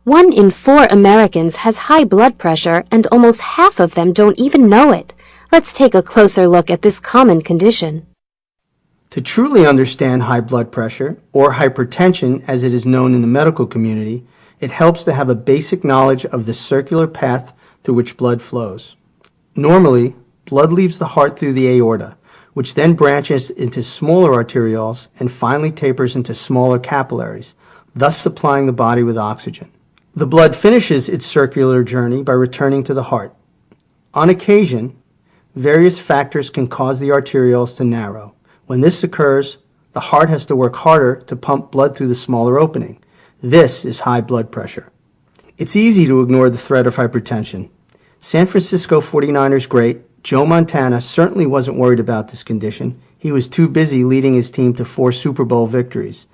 1 in 4 Americans has high blood pressure and almost half of them don't even know it. Let's take a closer look at this common condition. To truly understand high blood pressure, or hypertension as it is known in the medical community, it helps to have a basic knowledge of the circular path through which blood flows. Normally, blood leaves the heart through the aorta, which then branches into smaller arterioles and finally tapers into smaller capillaries, thus supplying the body with oxygen. The blood finishes its circular journey by returning to the heart. On occasion, various factors can cause the arterioles to narrow. When this occurs, the heart has to work harder to pump blood through the smaller opening. This is high blood pressure. It's easy to ignore the threat of hypertension. San Francisco 49ers great Joe Montana certainly wasn't worried about this condition. He was too busy leading his team to 4 Super Bowl victories.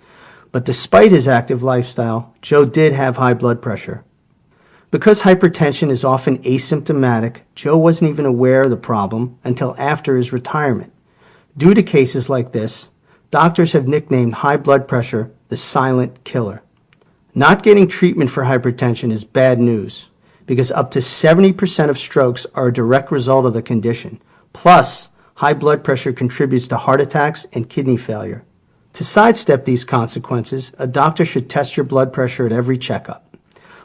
But despite his active lifestyle, Joe did have high blood pressure. Because hypertension is often asymptomatic, Joe wasn't even aware of the problem until after his retirement. Due to cases like this, doctors have nicknamed high blood pressure the silent killer. Not getting treatment for hypertension is bad news, because up to 70% of strokes are a direct result of the condition. Plus, high blood pressure contributes to heart attacks and kidney failure. To sidestep these consequences, a doctor should test your blood pressure at every checkup.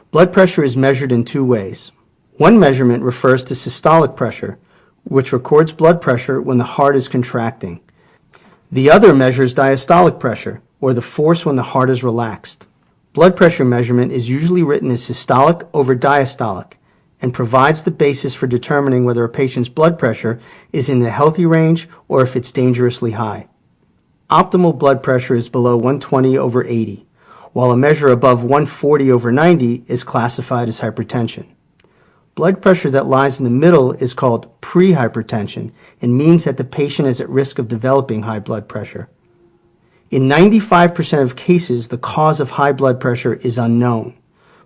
Blood pressure is measured in 2 ways. One measurement refers to systolic pressure, which records blood pressure when the heart is contracting. The other measures diastolic pressure, or the force when the heart is relaxed. Blood pressure measurement is usually written as systolic over diastolic and provides the basis for determining whether a patient's blood pressure is in the healthy range or if it's dangerously high. Optimal blood pressure is below 120 over 80, while a measure above 140 over 90 is classified as hypertension. Blood pressure that lies in the middle is called pre-hypertension and means that the patient is at risk of developing high blood pressure. In 95% of cases, the cause of high blood pressure is unknown,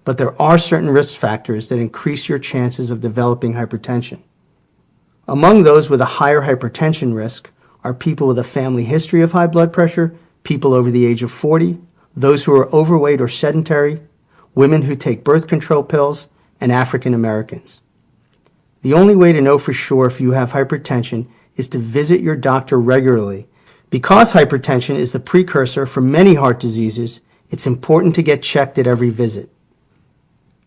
but there are certain risk factors that increase your chances of developing hypertension. Among those with a higher hypertension risk are people with a family history of high blood pressure, people over the age of 40, those who are overweight or sedentary, women who take birth control pills, and African Americans. The only way to know for sure if you have hypertension is to visit your doctor regularly. Because hypertension is the precursor for many heart diseases, it's important to get checked at every visit.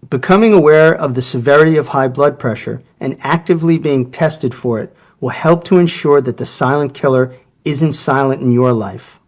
Becoming aware of the severity of high blood pressure and actively being tested for it will help to ensure that the silent killer isn't silent in your life.